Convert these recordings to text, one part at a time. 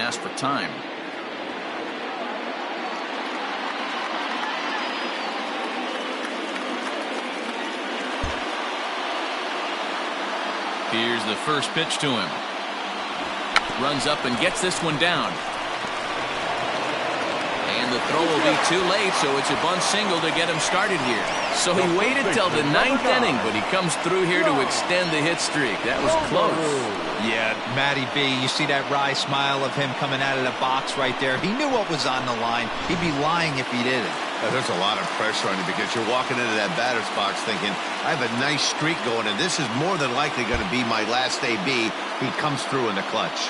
ask for time. Here's the first pitch to him. Runs up and gets this one down. And the throw will be too late, so it's a bunt single to get him started here. So he waited till the 9th inning, but he comes through here to extend the hit streak. That was close. Yeah, Matty B, you see that wry smile of him coming out of the box right there. He knew what was on the line. He'd be lying if he didn't. There's a lot of pressure on you because you're walking into that batter's box thinking, I have a nice streak going, and this is more than likely going to be my last AB. He comes through in the clutch.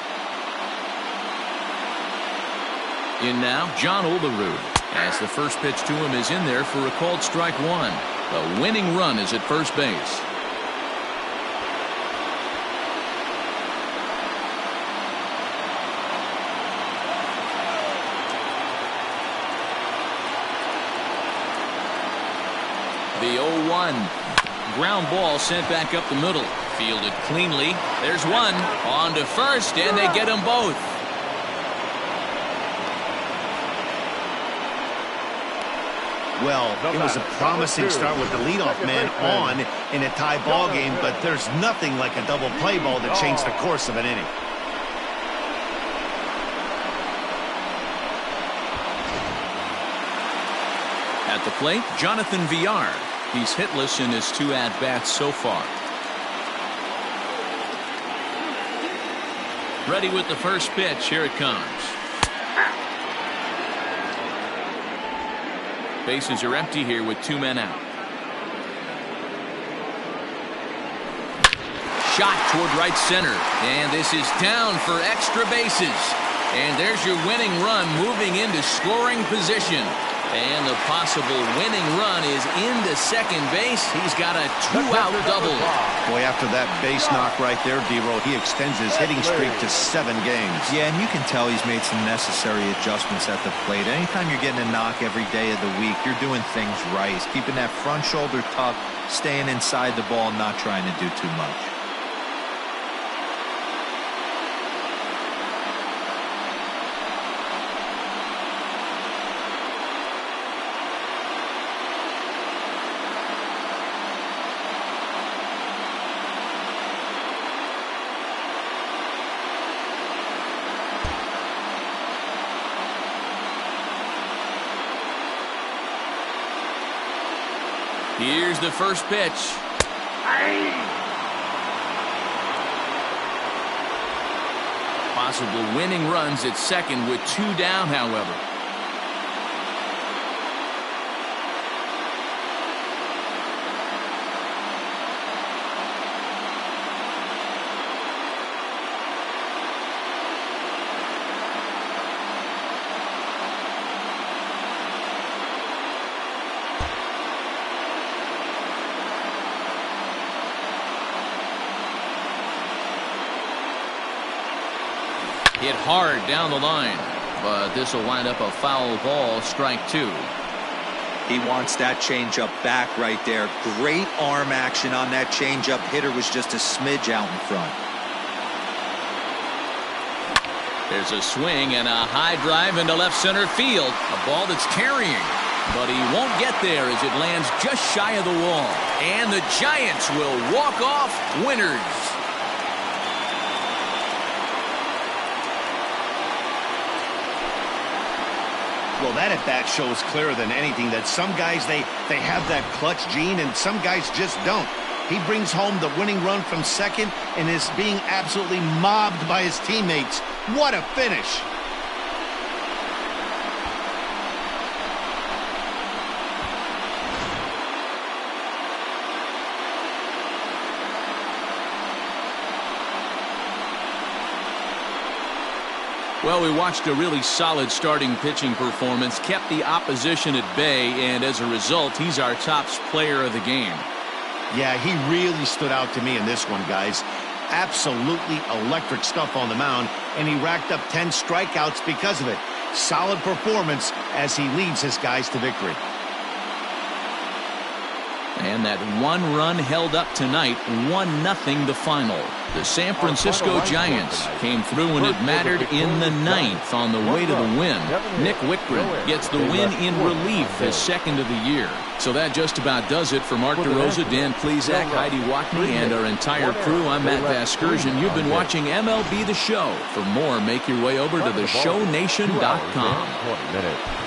In now, John Olerud, as the first pitch to him is in there for a called strike one. The winning run is at first base. The 0-1. Ground ball sent back up the middle. Fielded cleanly. There's one. On to first, and they get them both. Well, it was a promising start with the leadoff man on in a tie ball game, but there's nothing like a double play ball to change the course of an inning. At the plate, Jonathan Villar. He's hitless in his 2 at-bats so far. Ready with the first pitch. Here it comes. Bases are empty here with 2 men out. Shot toward right center. And this is down for extra bases. And there's your winning run moving into scoring position. And the possible winning run is into second base. He's got a 2-out double. Boy, after that base knock right there, D-Roll, he extends his hitting streak to 7 games. Yeah, and you can tell he's made some necessary adjustments at the plate. Anytime you're getting a knock every day of the week, you're doing things right. He's keeping that front shoulder tucked, staying inside the ball, not trying to do too much. Here's the first pitch. Possible winning runs at second with 2 down, however. Hit hard down the line, but this will wind up a foul ball, strike 2. He wants that changeup back right there. Great arm action on that changeup. Hitter was just a smidge out in front. There's a swing and a high drive into left center field. A ball that's carrying, but he won't get there as it lands just shy of the wall. And the Giants will walk off winners. Well, that at-bat shows clearer than anything that some guys, they have that clutch gene, and some guys just don't. He brings home the winning run from second and is being absolutely mobbed by his teammates. What a finish! Well, we watched a really solid starting pitching performance, kept the opposition at bay, and as a result, he's our top player of the game. Yeah, he really stood out to me in this one, guys. Absolutely electric stuff on the mound, and he racked up 10 strikeouts because of it. Solid performance as he leads his guys to victory. And that one run held up tonight, 1-0 the final. The San Francisco Giants came through when it mattered in the 9th on the way to the win. Nick Wickren gets the win in relief, his second of the year. So that just about does it for Mark DeRosa, Dan Plesac, Heidi Watney, and our entire crew. I'm Matt Vasgersian. You've been watching MLB The Show. For more, make your way over to theshownation.com.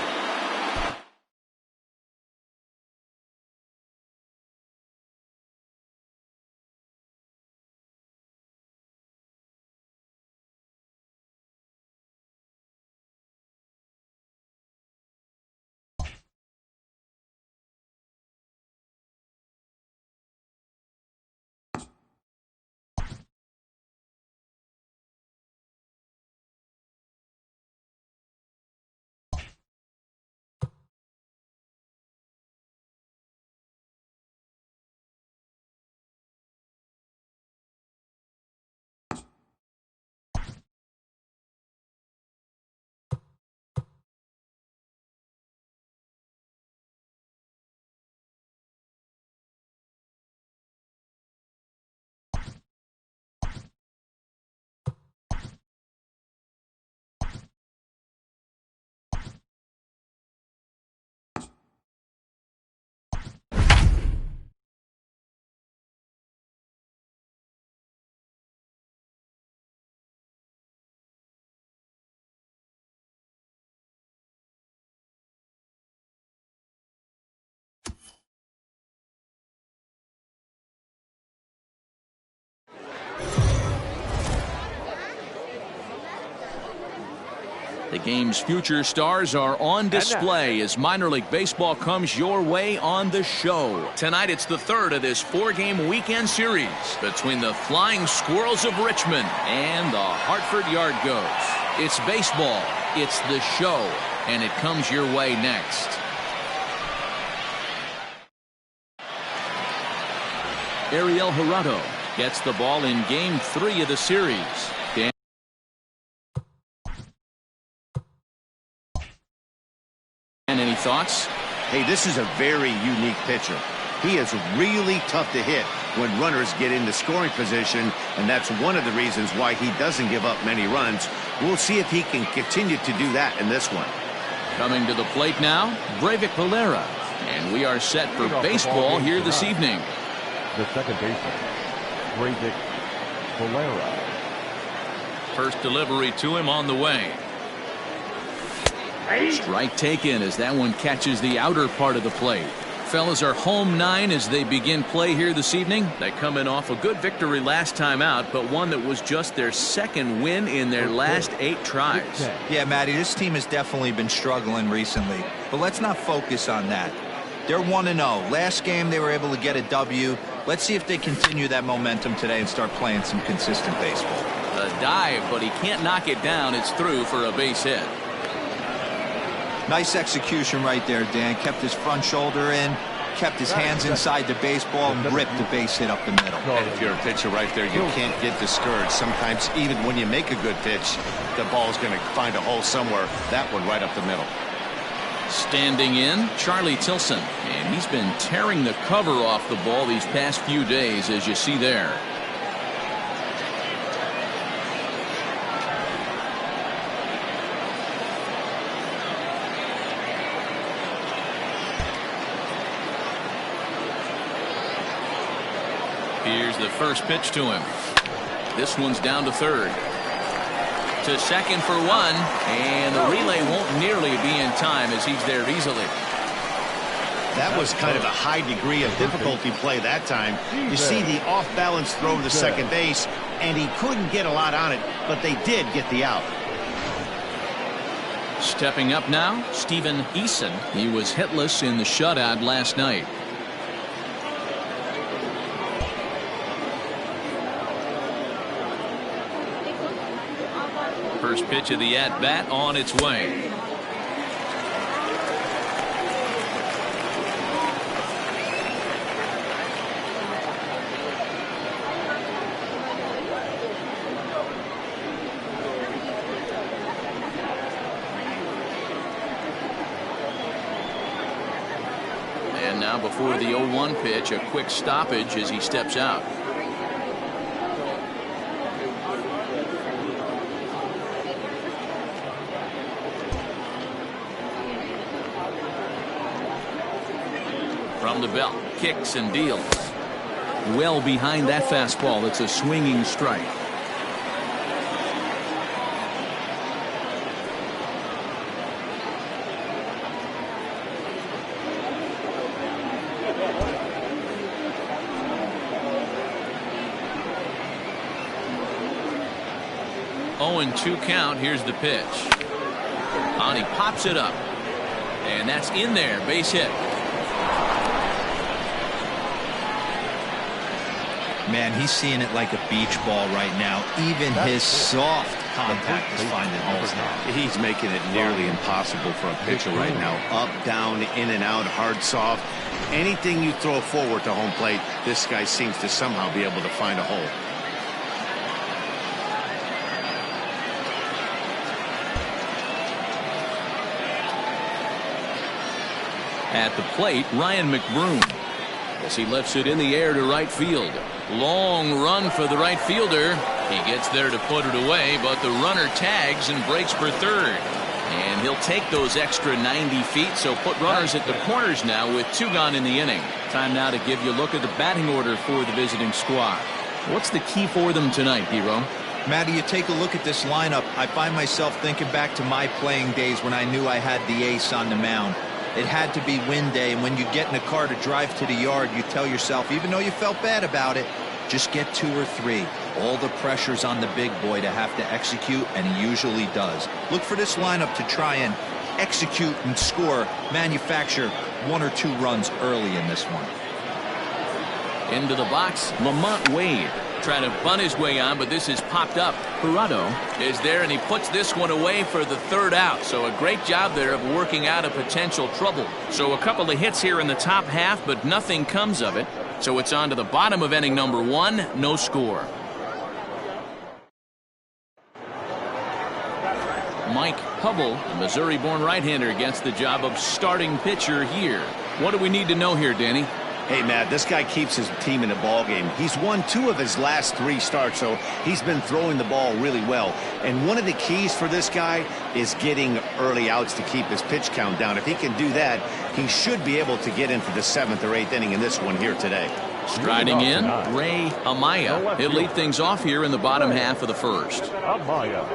The game's future stars are on display as minor league baseball comes your way on the show. Tonight it's the third of this 4-game weekend series between the Flying Squirrels of Richmond and the Hartford Yard Goats. It's baseball, it's the show, and it comes your way next. Ariel Gerardo gets the ball in Game 3 of the series. Any thoughts? Hey, this is a very unique pitcher. He is really tough to hit when runners get into scoring position, and that's one of the reasons why he doesn't give up many runs. We'll see if he can continue to do that in this one. Coming to the plate now, Breivik Valera. And we are set for baseball here this evening. The second baseman, Breivik Valera. First delivery to him on the way. Strike taken as that one catches the outer part of the plate. Fellas are home 9 as they begin play here this evening. They come in off a good victory last time out, but one that was just their second win in their last 8 tries. Yeah, Matty, this team has definitely been struggling recently, but let's not focus on that. They're 1-0. Last game they were able to get a W. Let's see if they continue that momentum today and start playing some consistent baseball. A dive, but he can't knock it down. It's through for a base hit. Nice execution right there, Dan. Kept his front shoulder in, kept his hands inside the baseball, and ripped the base hit up the middle. And if you're a pitcher right there, you can't get discouraged. Sometimes even when you make a good pitch, the ball's going to find a hole somewhere. That one right up the middle. Standing in, Charlie Tilson. And he's been tearing the cover off the ball these past few days, as you see there. Here's the first pitch to him. This one's down to third. To second for one, and the relay won't nearly be in time as he's there easily. That was kind of a high degree of difficulty play that time. You see the off-balance throw to second base, and he couldn't get a lot on it, but they did get the out. Stepping up now, Steven Eason. He was hitless in the shutout last night. First pitch of the at-bat on its way. And now before the 0-1 pitch, a quick stoppage as he steps out. From the belt, kicks and deals. Well behind that fastball. It's a swinging strike. Oh, and 2 count. Here's the pitch. And he pops it up. And that's in there. Base hit. Man, he's seeing it like a beach ball right now. Even his soft contact is finding holes now. He's making it nearly impossible for a pitcher right now. Up, down, in and out, hard, soft. Anything you throw forward to home plate, this guy seems to somehow be able to find a hole. At the plate, Ryan McBroom, as he lifts it in the air to right field. Long run for the right fielder. He gets there to put it away, but the runner tags and breaks for third. And he'll take those extra 90 feet, so put runners at the corners now with 2 gone in the inning. Time now to give you a look at the batting order for the visiting squad. What's the key for them tonight, Hero? Matty, you take a look at this lineup. I find myself thinking back to my playing days when I knew I had the ace on the mound. It had to be win day, and when you get in a car to drive to the yard, you tell yourself, even though you felt bad about it, just get 2 or 3. All the pressure's on the big boy to have to execute, and he usually does. Look for this lineup to try and execute and score, manufacture 1 or 2 runs early in this one. Into the box, Lamont Wade trying to bunt his way on, but this is popped up. Jurado is there, and he puts this one away for the 3rd out. So a great job there of working out a potential trouble. So a couple of hits here in the top half, but nothing comes of it. So it's on to the bottom of inning number 1, no score. Mike Hubble, a Missouri-born right-hander, gets the job of starting pitcher here. What do we need to know here, Danny? Hey, Matt, this guy keeps his team in the ball game. He's won 2 of his last 3 starts, so he's been throwing the ball really well. And one of the keys for this guy is getting early outs to keep his pitch count down. If he can do that, he should be able to get into the 7th or 8th inning in this one here today. Striding in, Ray Amaya. He'll lead things off here in the bottom half of the 1st. Amaya.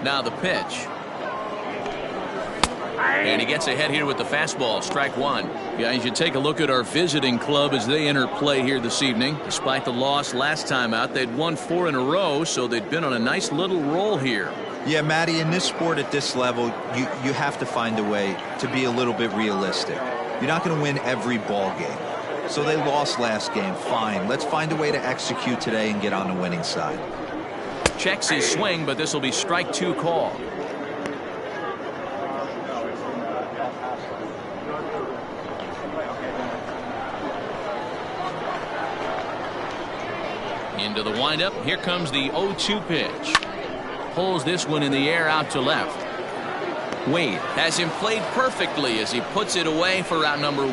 Now the pitch. And he gets ahead here with the fastball, strike 1. Yeah, you should take a look at our visiting club as they enter play here this evening. Despite the loss last time out, they'd won 4 in a row, so they'd been on a nice little roll here. Yeah, Matty, in this sport at this level, you have to find a way to be a little bit realistic. You're not going to win every ball game. So they lost last game, fine. Let's find a way to execute today and get on the winning side. Checks his swing, but this will be strike 2 call. Into the windup. Here comes the 0-2 pitch. Pulls this one in the air out to left. Wade has him played perfectly as he puts it away for out number 1.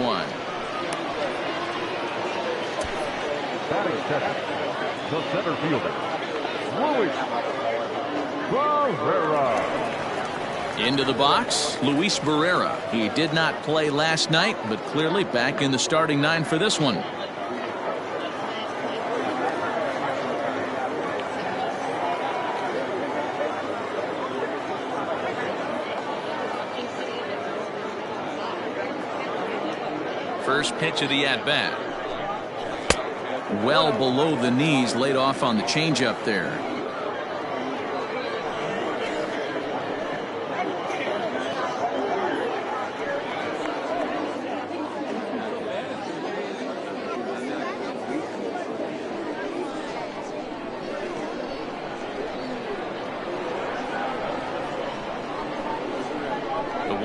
Batting second, the center fielder, Luis Barrera. Into the box, Luis Barrera. He did not play last night, but clearly back in the starting 9 for this one. First pitch of the at-bat. Well below the knees, laid off on the changeup there.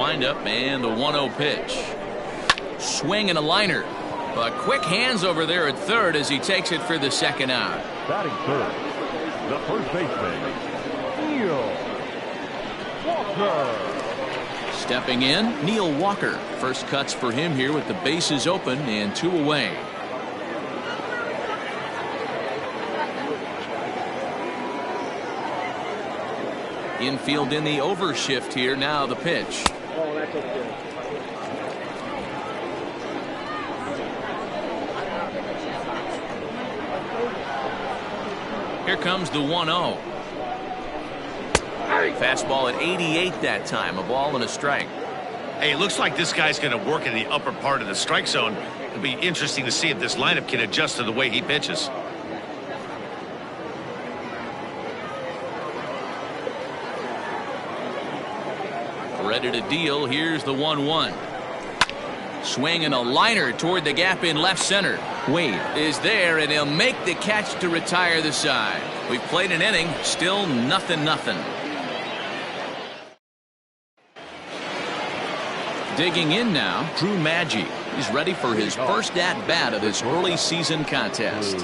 windup and the 1-0 pitch. Swing and a liner. But quick hands over there at third as he takes it for the second out. Batting third, the first baseman, Neil Walker. Stepping in, Neil Walker. First cuts for him here with the bases open and 2 away. Infield in the overshift here. Now the pitch. Oh, that's okay. Here comes the 1-0. Fastball at 88 that time. A ball and a strike. Hey, it looks like this guy's going to work in the upper part of the strike zone. It'll be interesting to see if this lineup can adjust to the way he pitches. Ready to deal. Here's the 1-1. Swing and a liner toward the gap in left center. Wade is there, and he'll make the catch to retire the side. We've played an inning, still nothing. Digging in now, Drew Maggi. He's ready for his first at-bat of this early season contest.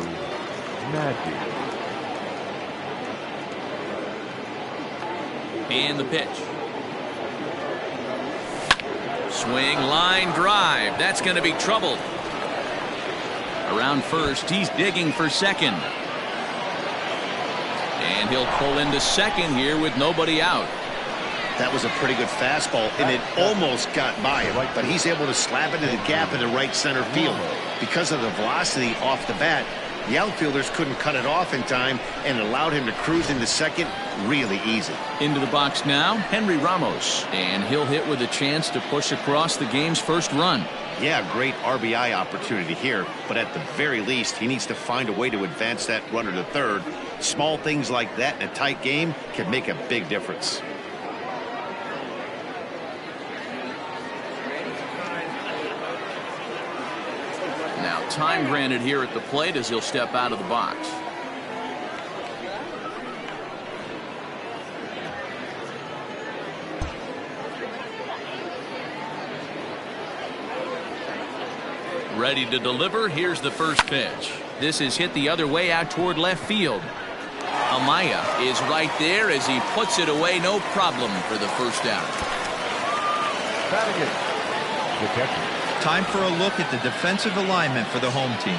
Maggi. And the pitch. Swing, line drive. That's going to be trouble. Around first, he's digging for second. And he'll pull into second here with nobody out. That was a pretty good fastball, and it almost got by him, but he's able to slap it in the gap in the right center field. Because of the velocity off the bat, the outfielders couldn't cut it off in time and allowed him to cruise into second really easy. Into the box now, Henry Ramos, and he'll hit with a chance to push across the game's first run. Yeah, great RBI opportunity here, but at the very least, he needs to find a way to advance that runner to third. Small things like that in a tight game can make a big difference. Now time granted here at the plate as he'll step out of the box. Ready to deliver. Here's the first pitch. This is hit the other way out toward left field. Amaya is right there as he puts it away. No problem for the first out. Batting it, the catcher. Time for a look at the defensive alignment for the home team.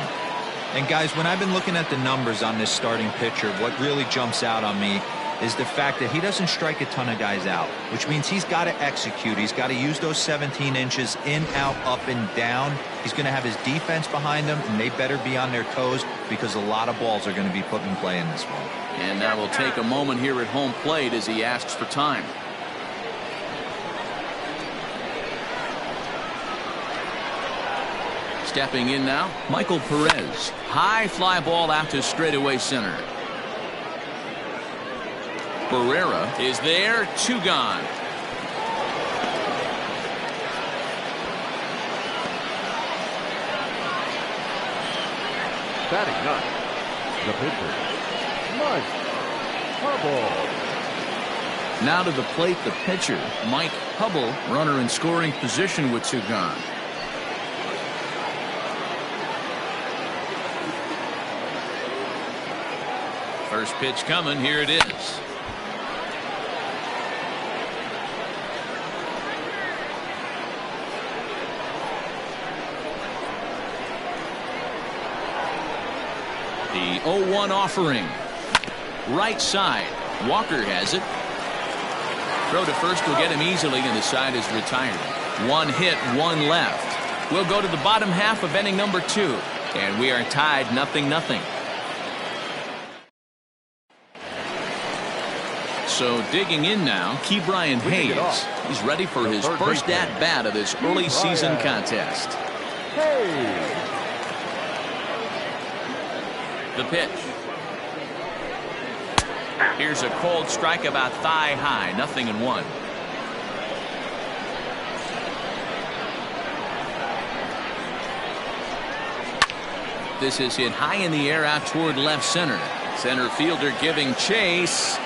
And guys, when I've been looking at the numbers on this starting pitcher, what really jumps out on me is the fact that he doesn't strike a ton of guys out, which means he's got to execute. He's got to use those 17 inches in, out, up, and down. He's going to have his defense behind him, and they better be on their toes because a lot of balls are going to be put in play in this one. And now we'll take a moment here at home plate as he asks for time. Stepping in now, Michael Perez. High fly ball out to straightaway center. Barrera is there, 2 gone. Batting ninth, the pitcher, Mike Hubble. Now to the plate, the pitcher, Mike Hubble, runner in scoring position with 2 gone. First pitch coming, here it is. The 0-1 offering. Right side. Walker has it. Throw to first will get him easily, and the side is retired. 1 hit, 1 left. We'll go to the bottom half of inning number 2, and we are tied 0-0. So digging in now, Ke'Bryan Hayes. He's ready for his first at-bat of this early season contest. Hey! The pitch. Here's a cold strike about thigh high, 0-1. This is hit high in the air out toward left center. Center fielder giving chase.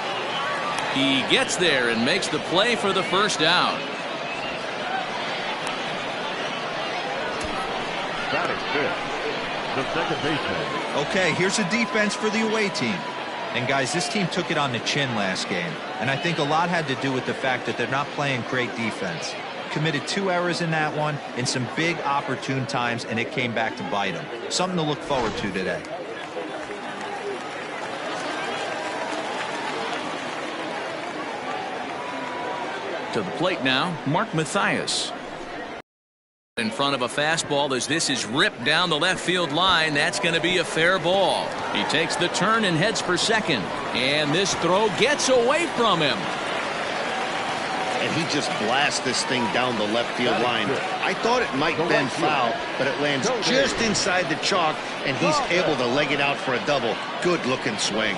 He gets there and makes the play for the first out. Batting fifth, the second baseman. Okay, here's a defense for the away team. And guys, this team took it on the chin last game. And I think a lot had to do with the fact that they're not playing great defense. Committed 2 errors in that one in some big opportune times, and it came back to bite them. Something to look forward to today. To the plate now, Mark Mathias. In front of a fastball as this is ripped down the left field line. That's going to be a fair ball. He takes the turn and heads for second. And this throw gets away from him. And he just blasts this thing down the left field line. I thought it might bend foul, but it lands just inside the chalk, and he's able to leg it out for a double. Good looking swing.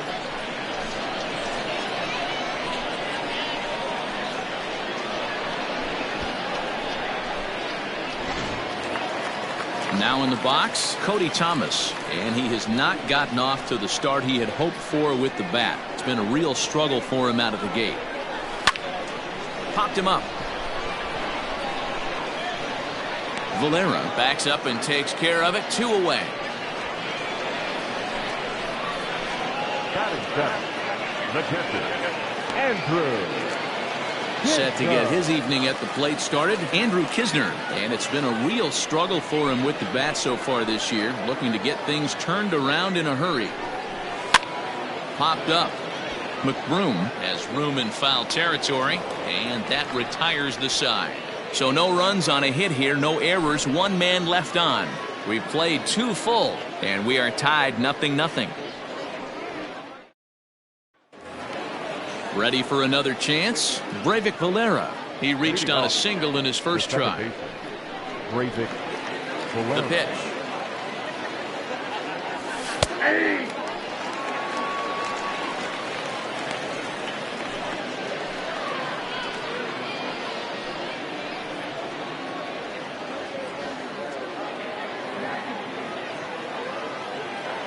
Now in the box, Cody Thomas, and he has not gotten off to the start he had hoped for with the bat. It's been a real struggle for him out of the gate. Popped him up. Valera backs up and takes care of it. 2 away. Batting seventh, the catcher, Andrew. Set to get his evening at the plate started, Andrew Kisner. And it's been a real struggle for him with the bat so far this year, looking to get things turned around in a hurry. Popped up. McBroom has room in foul territory, and that retires the side. So no runs on a hit here, no errors, 1 man left on. We've played 2 full, and we are tied 0-0. Ready for another chance? Breivik Valera. He reached on a single in his first try. Breivik Valera. The pitch.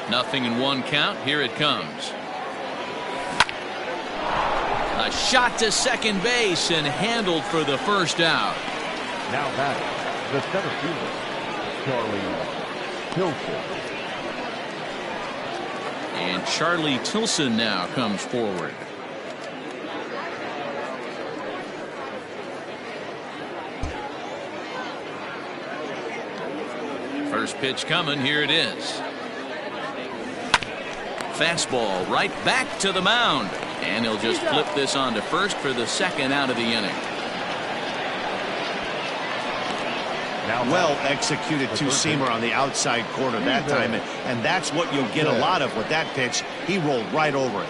Nothing in 1 count. Here it comes. A shot to second base and handled for the first out. Now batting, the center fielder, Charlie Tilson. And Charlie Tilson now comes forward. First pitch coming. Here it is. Fastball right back to the mound. And he'll just flip this on to first for the second out of the inning. Well executed two-seamer on the outside corner that time, and that's what you'll get a lot of with that pitch. He rolled right over it.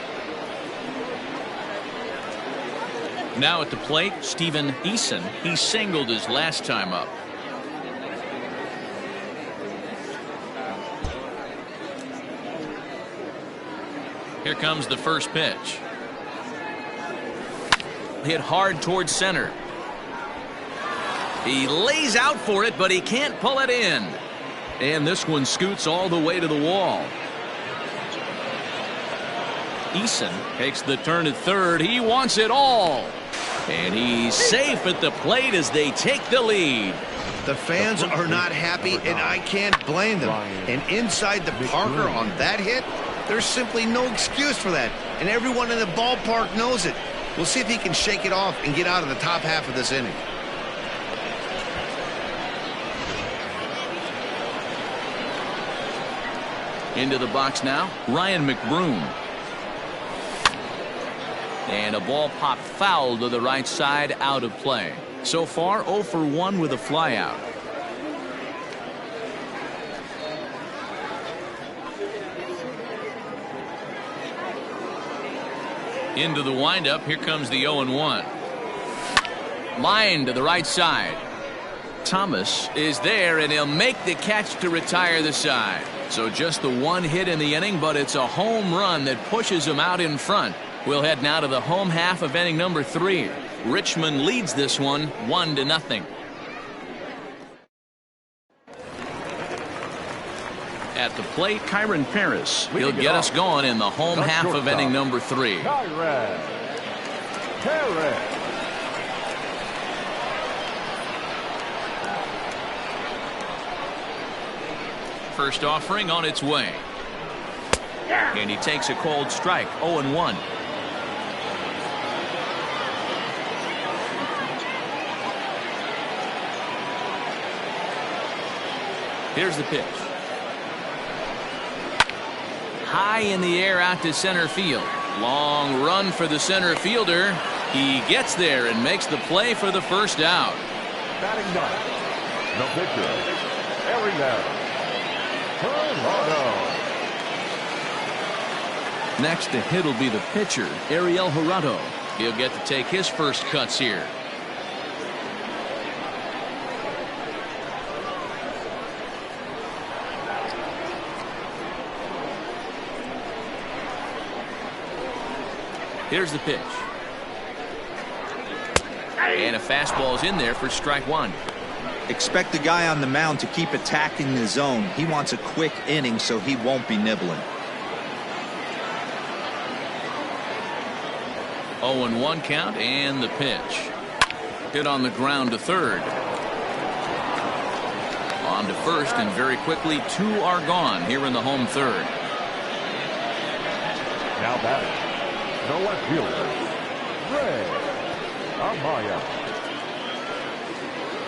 Now at the plate, Steven Eason. He singled his last time up. Here comes the first pitch. Hit hard towards center. He lays out for it, but he can't pull it in. And this one scoots all the way to the wall. Eason takes the turn at third. He wants it all. And he's safe at the plate as they take the lead. The fans are not happy, and I can't blame them. And inside the Parker on that hit, there's simply no excuse for that. And everyone in the ballpark knows it. We'll see if he can shake it off and get out of the top half of this inning. Into the box now, Ryan McBroom. And a ball popped foul to the right side, out of play. So far, 0 for 1 with a flyout. Into the windup. Here comes the 0-1. Line to the right side. Thomas is there, and he'll make the catch to retire the side. So just the 1 hit in the inning, but it's a home run that pushes him out in front. We'll head now to the home half of inning number 3. Richmond leads this one 1-0. At the plate, Kyron Paris. He'll get us going in the home half of inning number 3. Kyron Paris. First offering on its way. And he takes a cold strike, 0-1. Here's the pitch. High in the air out to center field. Long run for the center fielder. He gets there and makes the play for the first out. Batting ninth, the pitcher, Ariel Gerardo. Next to hit will be the pitcher, Ariel Gerardo. He'll get to take his first cuts here. Here's the pitch. And a fastball's in there for strike one. Expect the guy on the mound to keep attacking the zone. He wants a quick inning, so he won't be nibbling. 0-1 count and the pitch. Hit on the ground to third. On to first, and very quickly two are gone here in the home third. Now batting, the left fielder, Ray Amaya.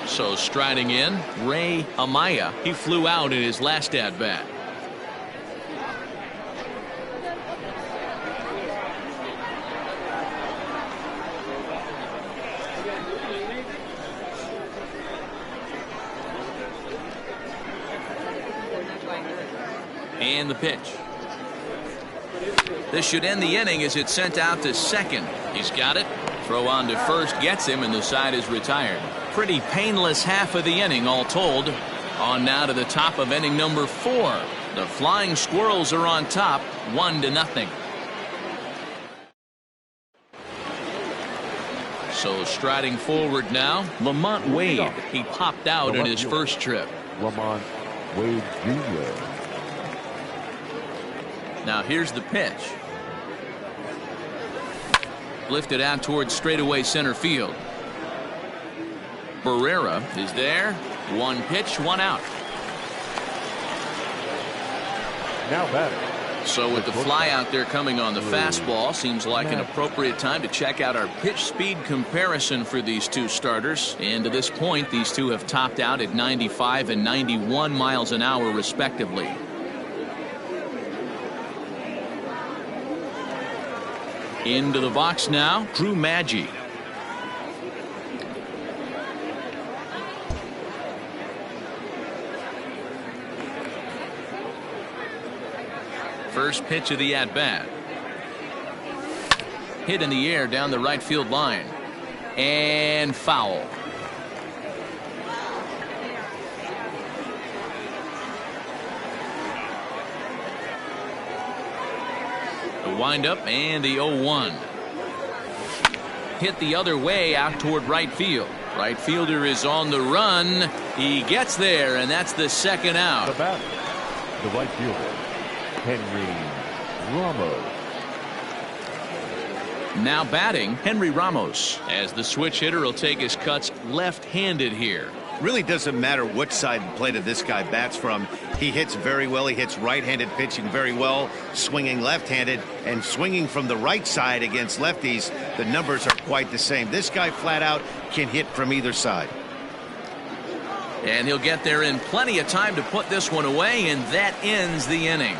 So striding in, Ray Amaya. He flew out in his last at bat. And the pitch. This should end the inning as it's sent out to second. He's got it. Throw on to first gets him, and the side is retired. Pretty painless half of the inning all told. On now to the top of inning number 4. The Flying Squirrels are on top, 1-0. So striding forward now, Lamont Wade. He popped out in his first trip. Lamont Wade Jr. Now here's the pitch. Lifted out towards straightaway center field. Barrera is there. One pitch, one out. Now batting. So with the fly out there coming on the fastball, seems like an appropriate time to check out our pitch speed comparison for these two starters. And to this point, these two have topped out at 95 and 91 miles an hour respectively. Into the box now, Drew Maggi. First pitch of the at-bat. Hit in the air down the right field line. And foul. The windup and the 0-1. Hit the other way out toward right field. Right fielder is on the run. He gets there, and that's the second out. The batter, the right fielder, Henry Ramos. Now batting, Henry Ramos, as the switch hitter will take his cuts left-handed here. Really doesn't matter what side of the plate this guy bats from. He hits very well. He hits right-handed pitching very well, swinging left-handed, and swinging from the right side against lefties. The numbers are quite the same. This guy flat out can hit from either side. And he'll get there in plenty of time to put this one away, and that ends the inning.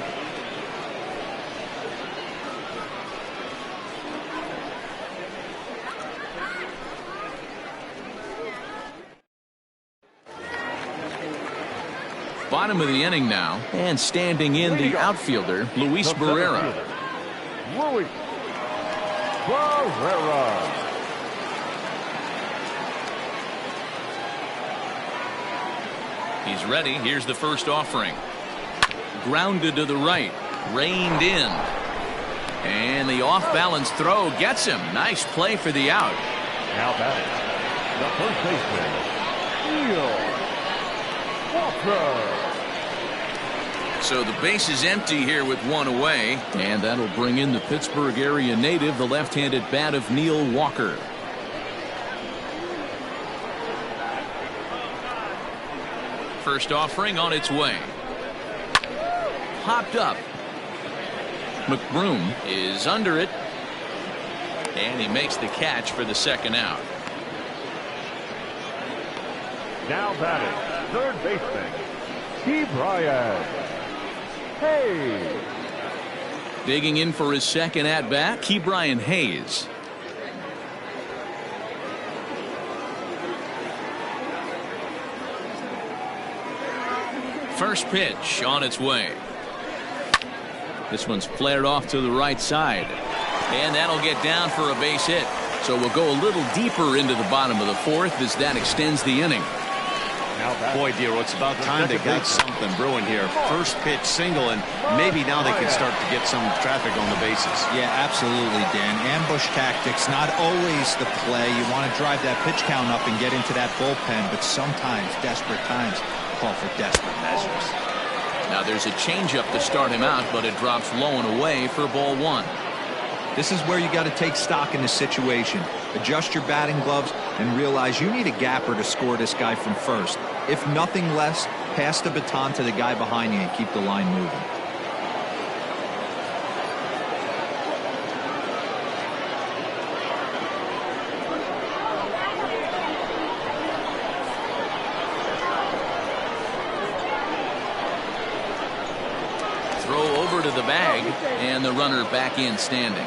Bottom of the inning now, and standing in the outfielder, Luis Barrera. Luis Barrera. He's ready. Here's the first offering. Grounded to the right, reined in. And the off-balance throw gets him. Nice play for the out. Now batting, the first baseman, Neil Walker. So the base is empty here with one away, and that'll bring in the Pittsburgh area native, the left-handed bat of Neil Walker. First offering on its way. popped up. McBroom is under it. And he makes the catch for the second out. Now batting, third baseman, Brian Hayes. Digging in for his second at-bat, Brian Hayes. First pitch on its way. This one's flared off to the right side. And that'll get down for a base hit. So we'll go a little deeper into the bottom of the fourth as that extends the inning. Boy, dear, it's about time they got something brewing here. First pitch single, and maybe now they can start to get some traffic on the bases. Yeah, absolutely, Dan. Ambush tactics, not always the play. You want to drive that pitch count up and get into that bullpen, but sometimes desperate times call for desperate measures. Now there's a changeup to start him out, but it drops low and away for ball one. This is where you got to take stock in the situation. Adjust your batting gloves and realize you need a gapper to score this guy from first. If nothing less, pass the baton to the guy behind you and keep the line moving. Throw over to the bag, and the runner back in standing.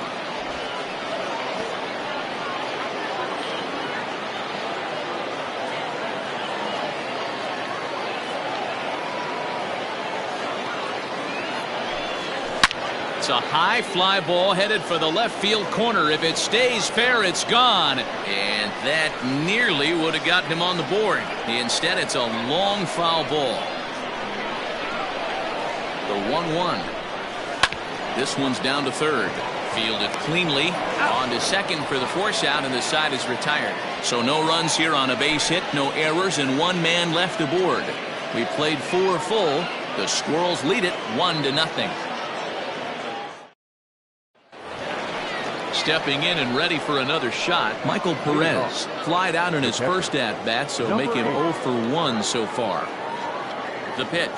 It's a high fly ball headed for the left field corner. If it stays fair, it's gone. And that nearly would have gotten him on the board. Instead, it's a long foul ball. The 1-1. This one's down to third. Fielded cleanly. On to second for the force out, and the side is retired. So no runs here on a base hit, no errors, and one man left aboard. We played 4 full. The Squirrels lead it 1-0. Stepping in and ready for another shot, Michael Perez. Flied out in his first at-bat, so make him 0 for 1 so far. The pitch.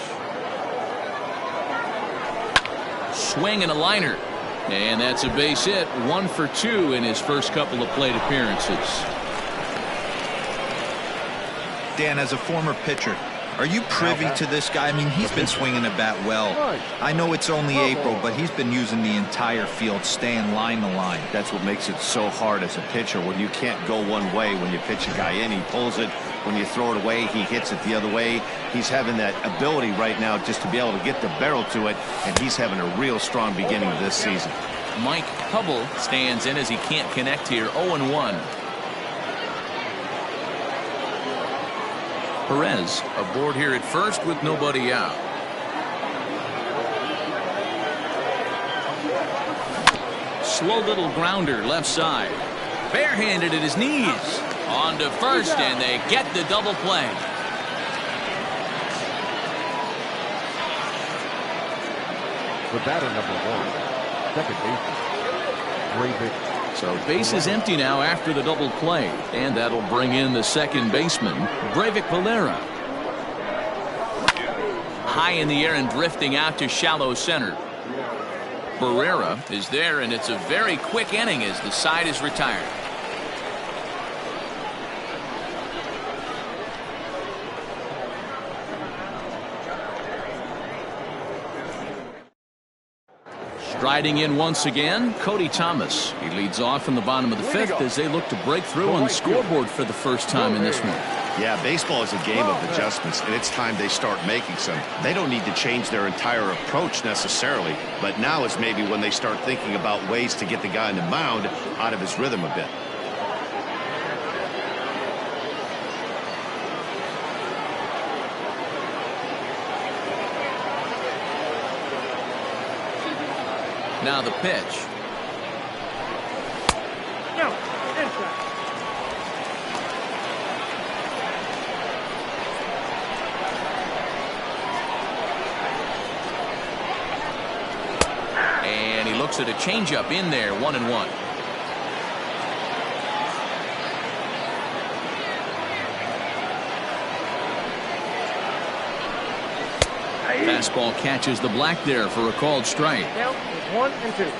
Swing and a liner. And that's a base hit. 1 for 2 in his first couple of plate appearances. Dan, as a former pitcher, are you privy to this guy? I mean, he's been swinging the bat well. I know it's only April, but he's been using the entire field, staying line to line. That's what makes it so hard as a pitcher when you can't go one way when you pitch a guy in. He pulls it. When you throw it away, he hits it the other way. He's having that ability right now just to be able to get the barrel to it, and he's having a real strong beginning of this season. Mike Hubble stands in as he can't connect here. 0-1. Perez aboard here at first with nobody out. Slow little grounder left side. Barehanded at his knees. On to first, and they get the double play. The batter number 1, second baseman, Breivik. So base is empty now after the double play, and that'll bring in the second baseman, Breivik Valera. High in the air and drifting out to shallow center. Barrera is there, and it's a very quick inning as the side is retired. Striding in once again, Cody Thomas. He leads off in the bottom of the fifth as they look to break through on the scoreboard for the first time in this one. Yeah, baseball is a game of adjustments, and it's time they start making some. They don't need to change their entire approach necessarily, but now is maybe when they start thinking about ways to get the guy on the mound out of his rhythm a bit. Now the pitch. No, inside. And he looks at a changeup in there, 1-1. Fastball catches the black there for a called strike. Count is 1 and 2.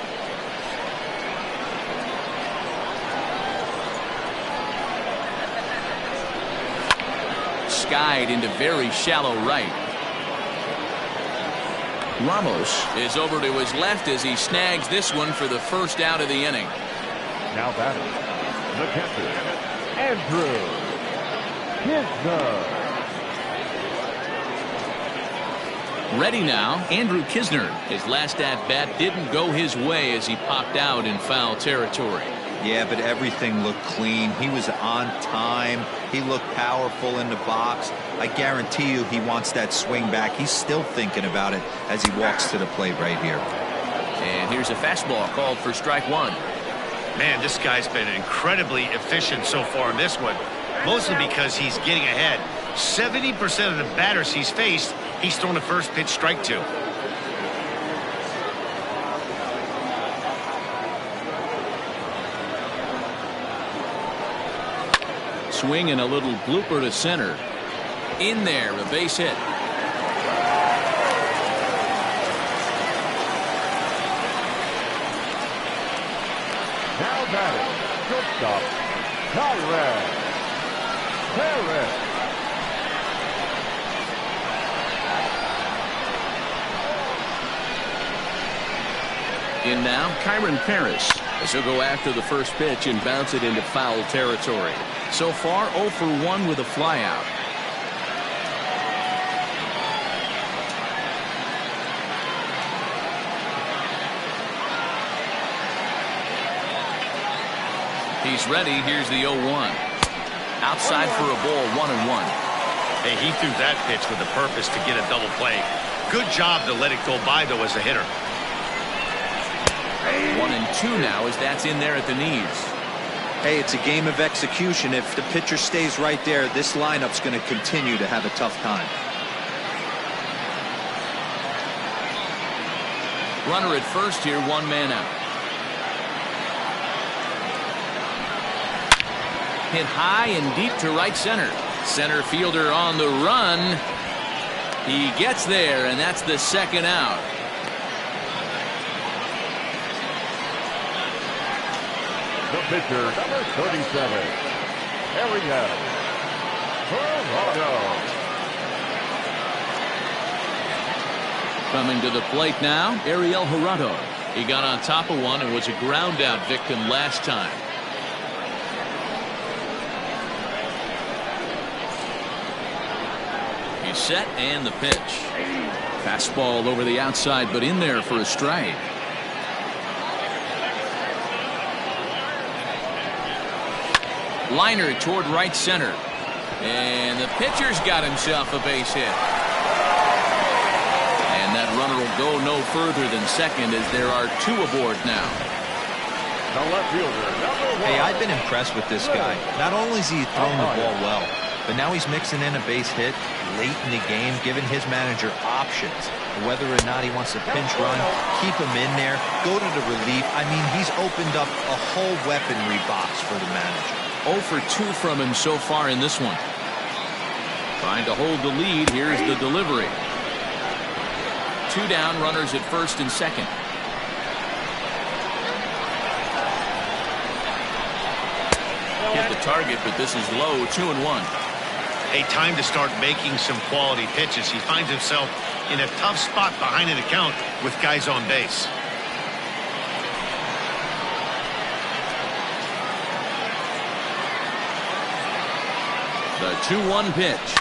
Skied into very shallow right. Ramos is over to his left as he snags this one for the first out of the inning. Now batting, the catcher, Andrew Kisner. Ready now, Andrew Kisner. His last at-bat didn't go his way as he popped out in foul territory. Yeah, but everything looked clean. He was on time. He looked powerful in the box. I guarantee you he wants that swing back. He's still thinking about it as he walks to the plate right here. And here's a fastball called for strike one. Man, this guy's been incredibly efficient so far in this one, mostly because he's getting ahead. 70% of the batters he's faced, he's thrown a first pitch strike to. Swing and a little blooper to center. In there, a base hit. Now batting, shortstop, Perez. In now, Kyron Paris, as he'll go after the first pitch and bounce it into foul territory. So far, 0 for 1 with a flyout. He's ready. Here's the 0-1. Outside for a ball, 1-1. Hey, he threw that pitch with a purpose to get a double play. Good job to let it go by, though, as a hitter. 1-2 now as that's in there at the knees. Hey, it's a game of execution. If the pitcher stays right there, this lineup's going to continue to have a tough time. Runner at first here, 1 man out. Hit high and deep to right center. Center fielder on the run. He gets there, and that's the second out. The pitcher, number 37, Ariel Gerardo. Coming to the plate now, Ariel Gerardo. He got on top of one and was a ground out victim last time. He's set and the pitch. Fastball over the outside, but in there for a strike. Liner toward right center. And the pitcher's got himself a base hit. And that runner will go no further than second as there are 2 aboard now. The left fielder, number 1. Hey, I've been impressed with this guy. Not only has he thrown the ball well, but now he's mixing in a base hit late in the game, giving his manager options. Whether or not he wants to pinch run, keep him in there, go to the relief. I mean, he's opened up a whole weaponry box for the manager. 0 for 2 from him so far in this one. Trying to hold the lead. Here's the delivery. 2 down, runners at first and second. Hit the target, but this is low. 2-1. Hey, time to start making some quality pitches. He finds himself in a tough spot behind an account with guys on base. The 2-1 pitch.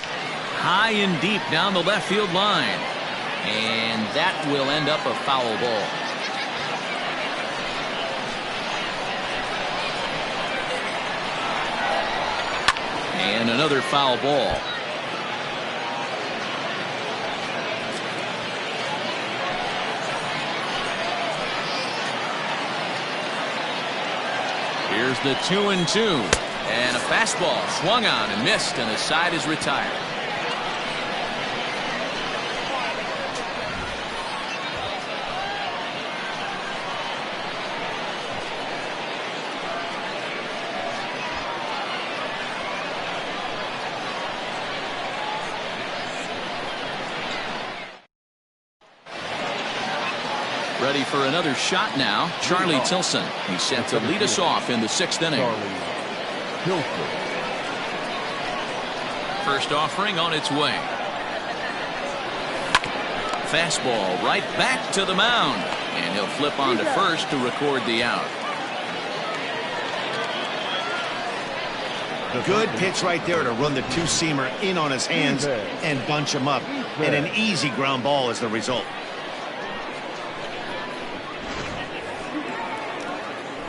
High and deep down the left field line. And that will end up a foul ball. And another foul ball. Here's the 2-2. And a fastball swung on and missed, and the side is retired. Ready for another shot now, Charlie Tilson. He's set to lead us off in the 6th inning. First offering on its way. Fastball right back to the mound. And he'll flip on to first to record the out. Good pitch right there to run the two-seamer in on his hands and bunch him up. And an easy ground ball is the result.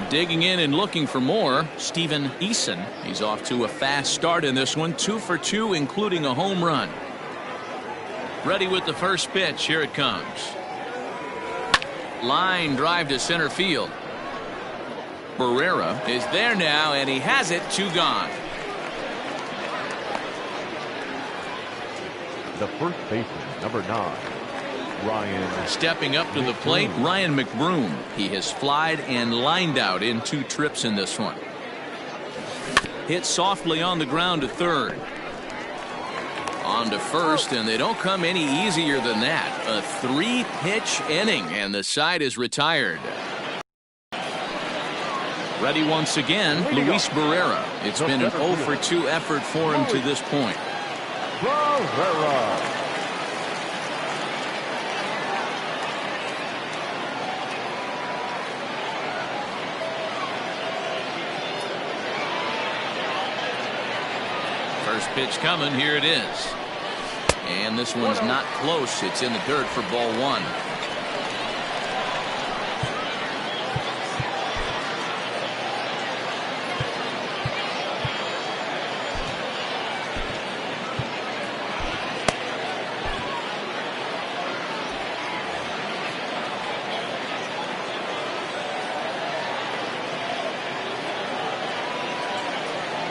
Digging in and looking for more, Steven Eason. He's off to a fast start in this one, 2 for 2, including a home run. Ready with the first pitch. Here it comes. Line drive to center field. Barrera is there now, and he has it. 2 gone. The first baseman, number 9, Ryan. Stepping up to the plate, Ryan McBroom. He has flied and lined out in 2 trips in this one. Hit softly on the ground to third. On to first, and they don't come any easier than that. A 3-pitch inning, and the side is retired. Ready once again, Luis Barrera. It's been an 0 for 2 effort for him to this point. Barrera. First pitch coming. Here it is. And this one's not close. It's in the dirt for ball 1.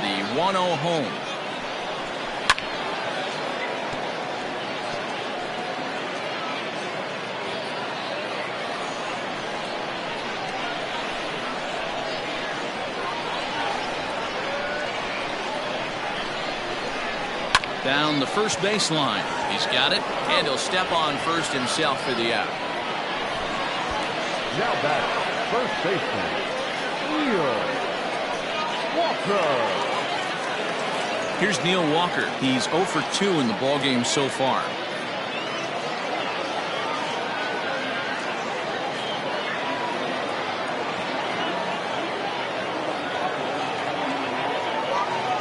The 1-0 home. Down the first baseline. He's got it, and he'll step on first himself for the out. Now back, first baseman, Neil Walker. Here's Neil Walker. He's 0 for 2 in the ballgame so far.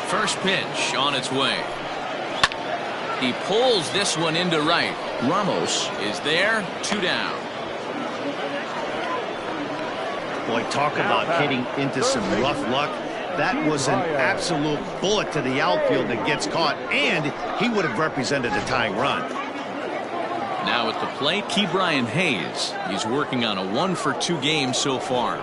First pitch on its way. He pulls this one into right. Ramos is there. 2 down. Boy, talk about hitting into some rough luck. That was an absolute bullet to the outfield that gets caught, and he would have represented a tying run. Now at the plate, Ke'Bryan Hayes. He's working on a 1 for 2 game so far.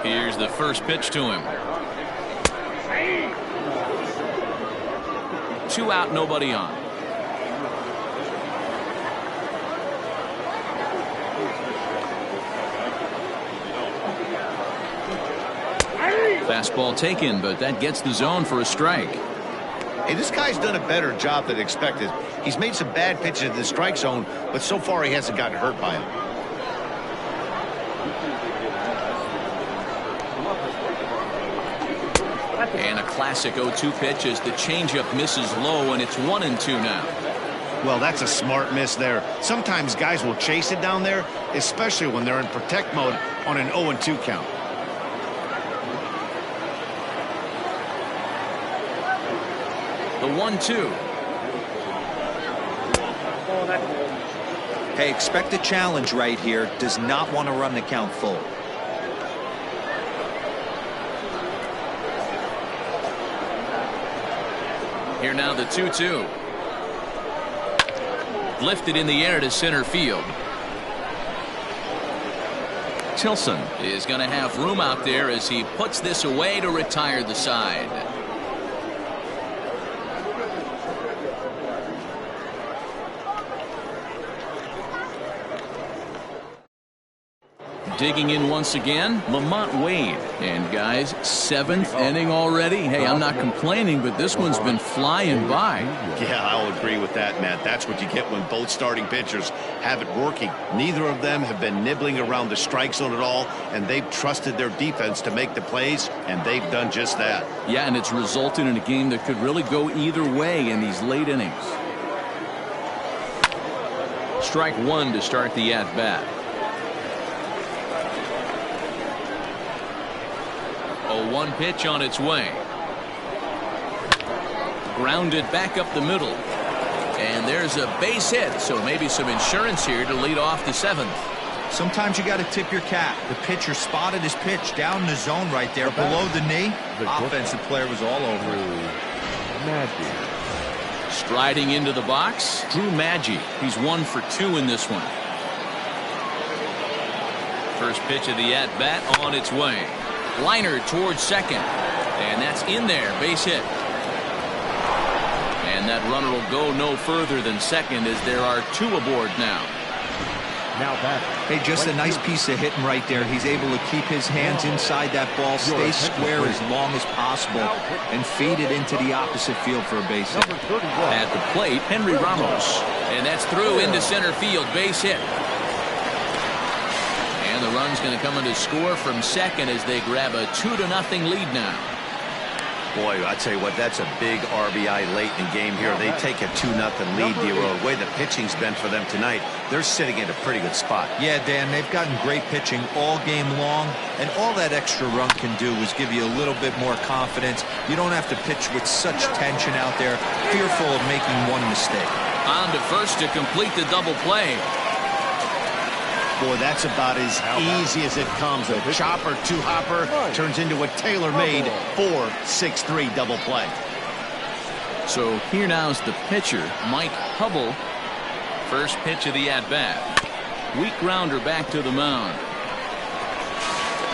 Here's the first pitch to him. 2 out, nobody on. Fastball taken, but that gets the zone for a strike. Hey, this guy's done a better job than expected. He's made some bad pitches in the strike zone, but so far he hasn't gotten hurt by them. And a classic 0-2 pitch as the changeup misses low, and it's 1-2 now. Well, that's a smart miss there. Sometimes guys will chase it down there, especially when they're in protect mode on an 0-2 count. The 1-2. Hey, expect a challenge right here. Does not want to run the count full. Here now the 2-2. Lifted in the air to center field. Tilson is going to have room out there as he puts this away to retire the side. Digging in once again, Lamont Wade. And guys, 7th inning already. Hey, I'm not complaining, but this one's been flying by. Yeah, I'll agree with that, Matt. That's what you get when both starting pitchers have it working. Neither of them have been nibbling around the strike zone at all, and they've trusted their defense to make the plays, and they've done just that. Yeah, and it's resulted in a game that could really go either way in these late innings. Strike one to start the at-bat. 0-1 pitch on its way. Grounded back up the middle. And there's a base hit, so maybe some insurance here to lead off the 7th. Sometimes you got to tip your cap. The pitcher spotted his pitch down in the zone right there below the knee. Offensive player was all over it. Maggi. Striding into the box, Drew Maggi. He's 1 for 2 in this one. First pitch of the at-bat on its way. Liner towards second. And that's in there. Base hit. And that runner will go no further than second as there are 2 aboard now. Now back. Hey, just a nice piece of hitting right there. He's able to keep his hands inside that ball, stay square as long as possible, and feed it into the opposite field for a base hit. At the plate, Henry Ramos. And that's through into center field. Base hit. And the run's going to come in to score from second as they grab a 2-0 lead now. Boy, I tell you what, that's a big RBI late in the game here. They take a 2-0 lead, the way the pitching's been for them tonight. They're sitting in a pretty good spot. Yeah, Dan, they've gotten great pitching all game long, and all that extra run can do is give you a little bit more confidence. You don't have to pitch with such tension out there, fearful of making one mistake. On to first to complete the double play. Boy, that's about as easy as it comes. A chopper, 2-hopper turns into a tailor-made 4-6-3 double play. So here now is the pitcher, Mike Hubble. First pitch of the at-bat. Weak grounder back to the mound.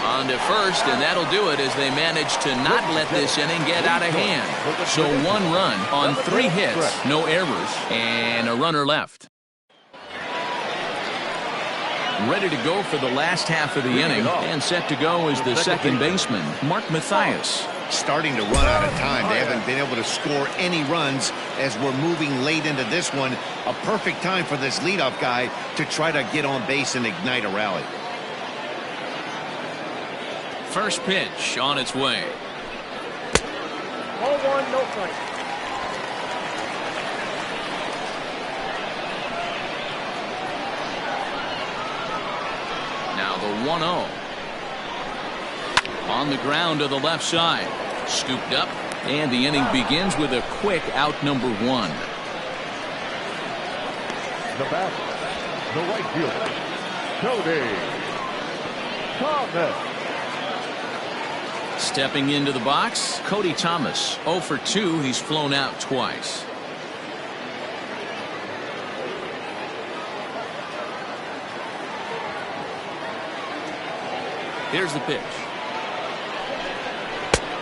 On to first, and that'll do it as they manage to not let this inning get out of hand. So 1 run on 3 hits, no errors, and a runner left. Ready to go for the last half of the inning, and set to go is the second baseman, Mark Mathias. Starting to run out of time. They haven't been able to score any runs as we're moving late into this one. A perfect time for this leadoff guy to try to get on base and ignite a rally. First pitch on its way. 0-1, no strike. Now the 1-0. On the ground to the left side. Scooped up, and the inning begins with a quick out number 1. The bat, the right fielder, Cody Thomas. Stepping into the box, Cody Thomas. 0 for 2. He's flown out twice. Here's the pitch.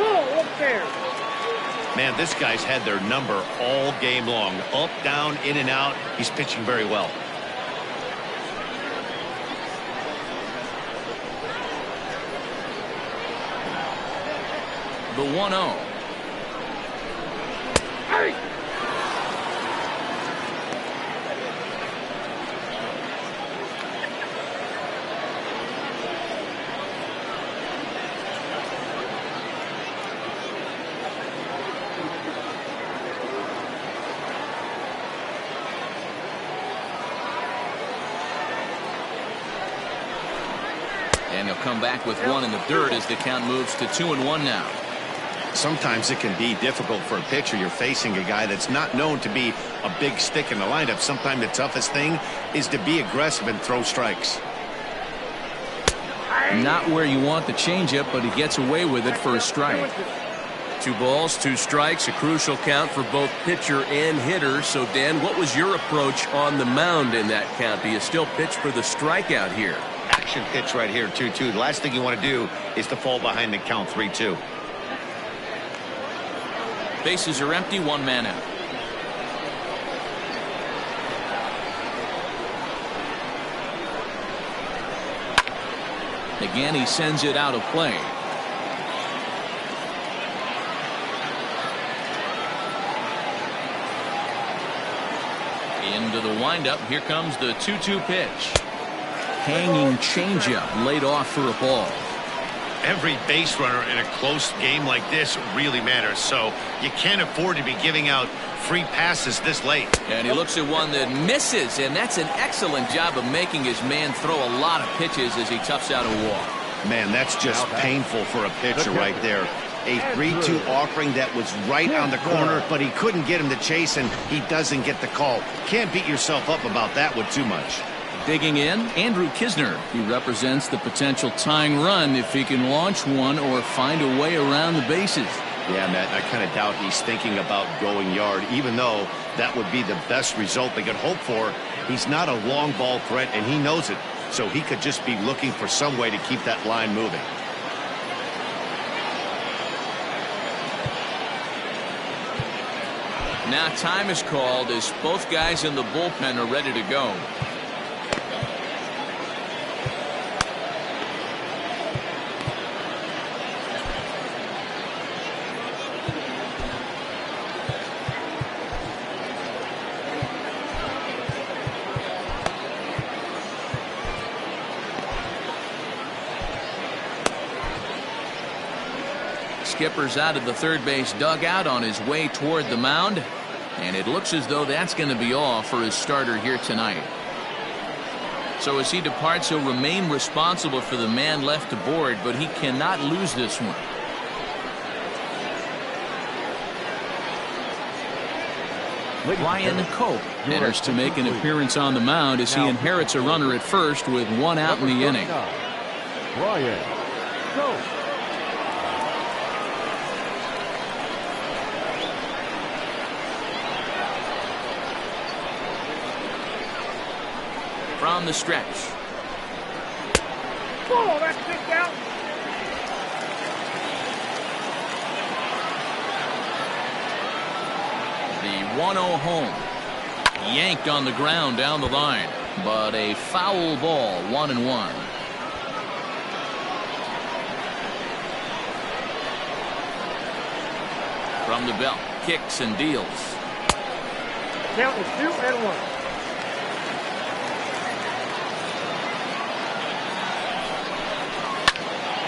Oh, up there. Man, this guy's had their number all game long. Up, down, in and out. He's pitching very well. The 1-0. Hey! And he'll come back with 1 in the dirt as the count moves to 2-1 now. Sometimes it can be difficult for a pitcher. You're facing a guy that's not known to be a big stick in the lineup. Sometimes the toughest thing is to be aggressive and throw strikes. Not where you want the changeup, but he gets away with it for a strike. 2 balls, 2 strikes, a crucial count for both pitcher and hitter. So, Dan, what was your approach on the mound in that count? Do you still pitch for the strikeout here? Action pitch right here, 2-2. The last thing you want to do is to fall behind the count 3-2. Bases are empty, 1 man out. Again, he sends it out of play. Into the windup. Here comes the 2-2 pitch. Hanging changeup laid off for a ball. Every base runner in a close game like this really matters, so you can't afford to be giving out free passes this late. And he looks at one that misses, and that's an excellent job of making his man throw a lot of pitches as he toughs out a walk. Man, that's just painful for a pitcher right there. A 3-2 offering that was right on the corner, but he couldn't get him to chase, and he doesn't get the call. Can't beat yourself up about that one too much. Digging in, Andrew Kisner. He represents the potential tying run if he can launch one or find a way around the bases. Yeah, Matt, I kind of doubt he's thinking about going yard, even though that would be the best result they could hope for. He's not a long ball threat, and he knows it, so he could just be looking for some way to keep that line moving. Now time is called as both guys in the bullpen are ready to go. Skipper's out of the third base dugout on his way toward the mound, and it looks as though that's going to be all for his starter here tonight. So as he departs, he'll remain responsible for the man left aboard, but he cannot lose this one. Ryan Cope enters to make an appearance on the mound as he inherits a runner at first with one out in the inning. Ryan Cope. From the stretch. Oh, that's kicked out. The 1-0 home. Yanked on the ground down the line, but a foul ball, 1-1. From the belt, kicks and deals. Count is 2-1.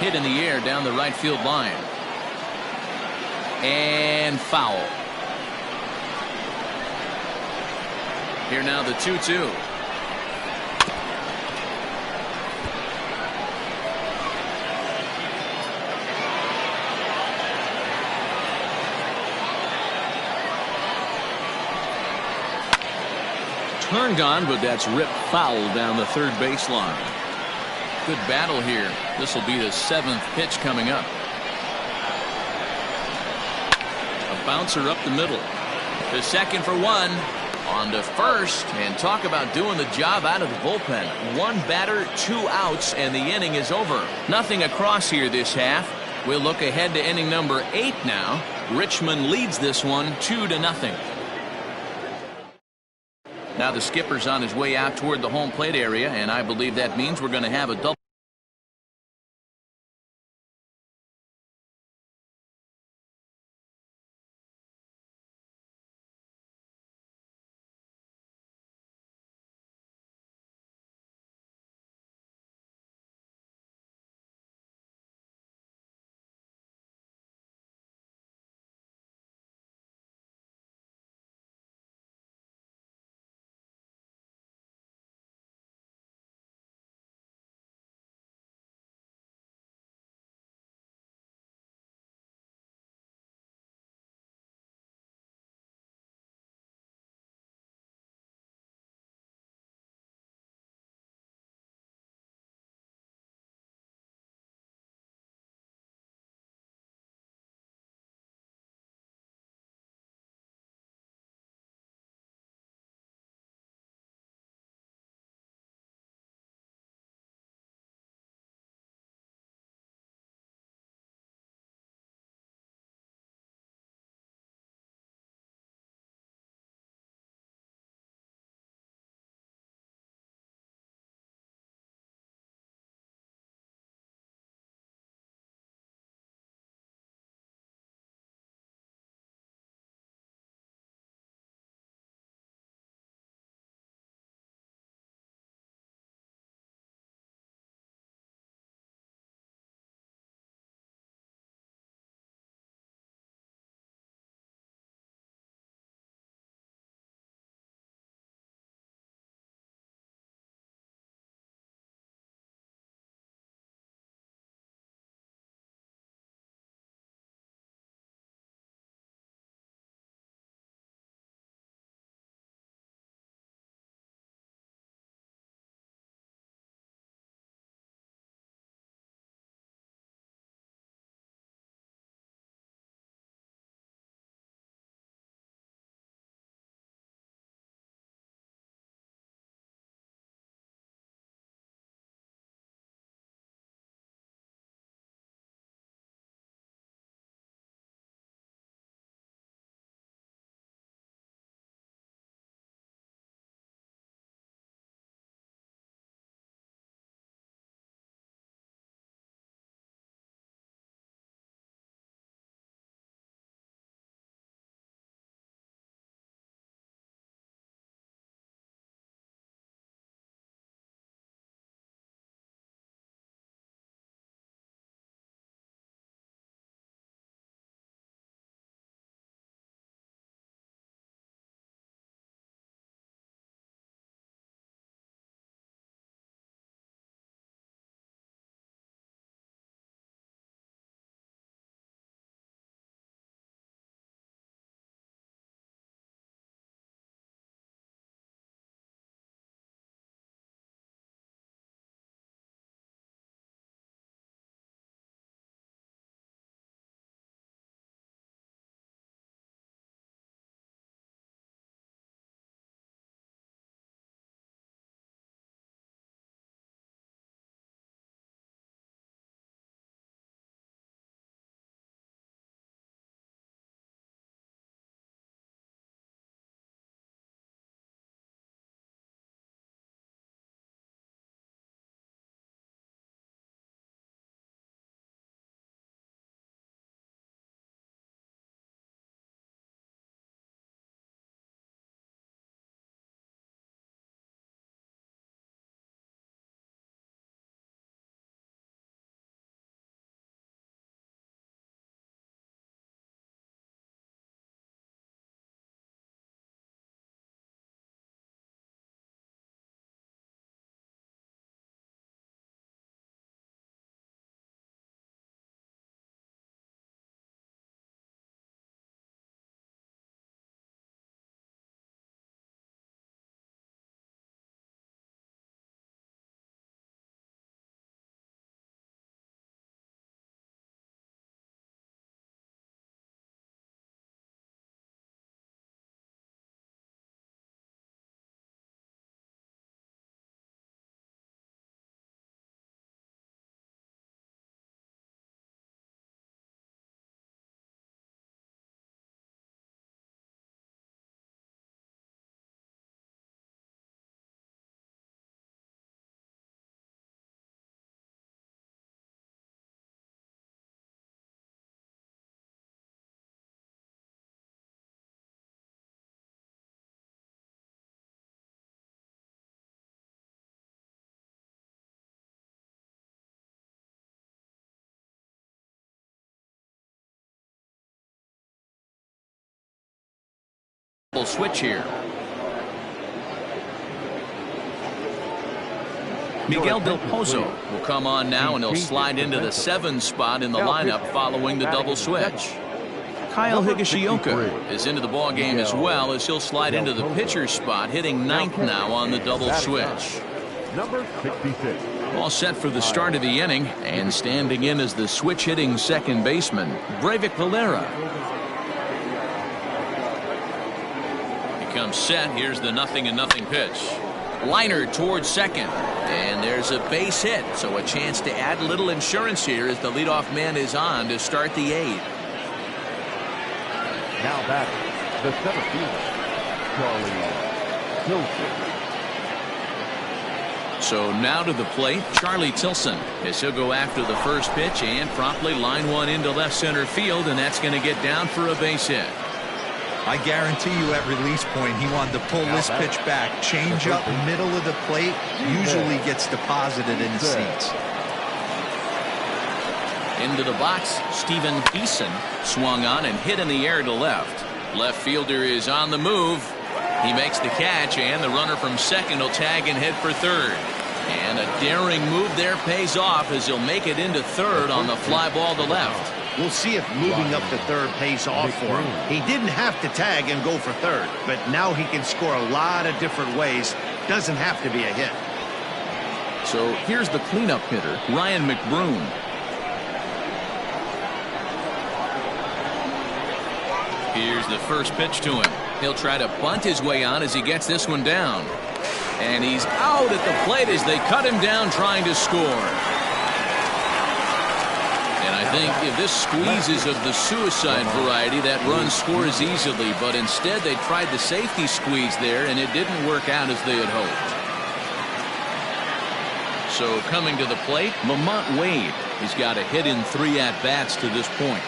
Hit in the air down the right field line. And foul. Here now the 2-2. Turned on, but that's ripped foul down the third baseline. Good battle here. This will be the 7th pitch coming up. A bouncer up the middle. To second for one. On to first. And talk about doing the job out of the bullpen. One batter, 2 outs, and the inning is over. Nothing across here this half. We'll look ahead to inning number 8 now. Richmond leads this one 2-0. Now the skipper's on his way out toward the home plate area, and I believe that means we're going to have a double. double switch here. Miguel Del Pozo will come on now, and he'll slide into the 7 spot in the lineup following the double switch. Kyle Higashioka is into the ball game as well, as he'll slide into the pitcher spot, hitting 9th now on the double switch. Number 66. All set for the start of the inning, and standing in as the switch hitting second baseman, Breivik Valera. He comes set. Here's the 0-0 pitch. Liner towards second, and there's a base hit, so a chance to add a little insurance here as the leadoff man is on to start the 8th. Now back, the center fielder, Charlie Tilson. So now to the plate, Charlie Tilson, as he'll go after the first pitch and promptly line one into left center field, and that's going to get down for a base hit. I guarantee you at release point he wanted to pull this pitch back. Change up middle of the plate usually gets deposited in the seats. Into the box, Steven Eason swung on and hit in the air to left. Left fielder is on the move. He makes the catch, and the runner from second will tag and head for third. And a daring move there pays off as he'll make it into third on the fly ball to left. We'll see if moving up to third pays off for him. He didn't have to tag and go for third, but now he can score a lot of different ways. Doesn't have to be a hit. So here's the cleanup hitter, Ryan McBroom. Here's the first pitch to him. He'll try to bunt his way on as he gets this one down. And he's out at the plate as they cut him down trying to score. And I think if this squeeze is of the suicide variety, that run scores easily. But instead they tried the safety squeeze there, and it didn't work out as they had hoped. So coming to the plate, Lamont Wade. He's got a hit in 3 at-bats to this point.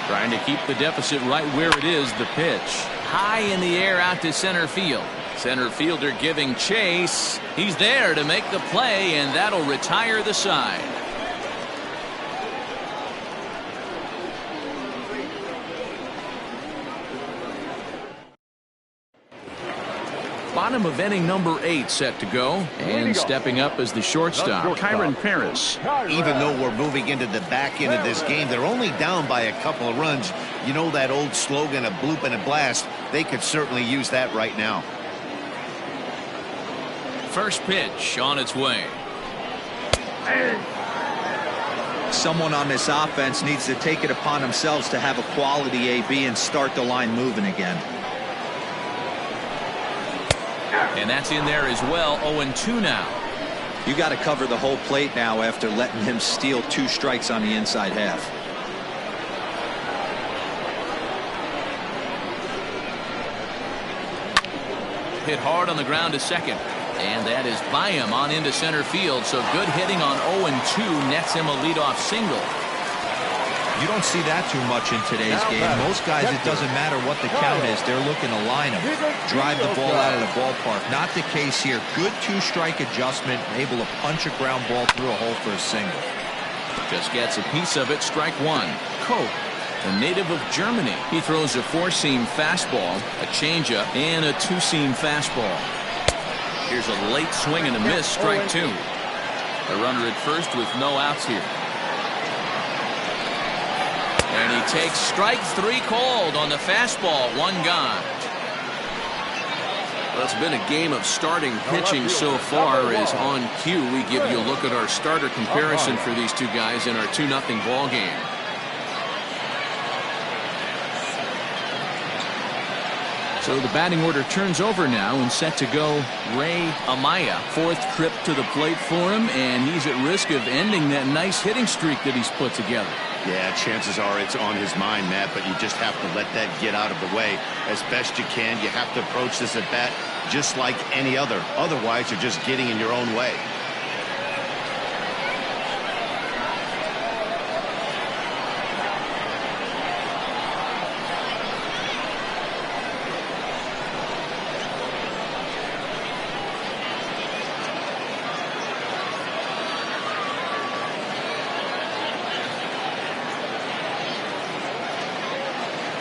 Trying to keep the deficit right where it is. The pitch high in the air out to center field. Center fielder giving chase. He's there to make the play, and that'll retire the side. Bottom of inning number 8 set to go, and stepping up as the shortstop, Kyron Paris. Even though we're moving into the back end of this game, they're only down by a couple of runs. You know that old slogan, a bloop and a blast? They could certainly use that right now. First pitch on its way. Someone on this offense needs to take it upon themselves to have a quality AB and start the line moving again. And that's in there as well. 0-2 now. You got to cover the whole plate now after letting him steal 2 strikes on the inside half. Hit hard on the ground to second. And that is by him on into center field. So good hitting on 0-2 nets him a leadoff single. You don't see that too much in today's game. Most guys, it doesn't matter what the count is. They're looking to line him, drive the ball out of the ballpark. Not the case here. Good 2-strike adjustment, able to punch a ground ball through a hole for a single. Just gets a piece of it. Strike 1. Koch, a native of Germany. He throws a 4-seam fastball, a changeup, and a 2-seam fastball. Here's a late swing and a miss. Strike 2. The runner at first with no outs here. And he takes strike 3 called on the fastball. 1 gone. Well, it's been a game of starting pitching so far, as on cue we give you a look at our starter comparison for these two guys in our 2-0 ball game. So the batting order turns over now, and set to go Ray Amaya. 4th trip to the plate for him, and he's at risk of ending that nice hitting streak that he's put together. Yeah, chances are it's on his mind, Matt, but you just have to let that get out of the way as best you can. You have to approach this at bat just like any other. Otherwise, you're just getting in your own way.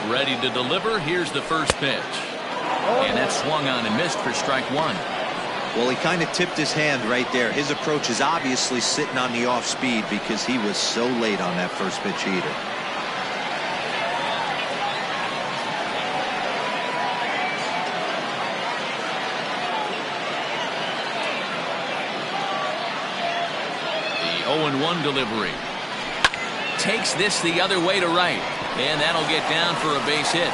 Ready to deliver. Here's the first pitch. And that swung on and missed for strike one. Well, he kind of tipped his hand right there. His approach is obviously sitting on the off speed because he was so late on that first pitch heater. The 0-1 delivery. Takes this the other way to right. And that'll get down for a base hit.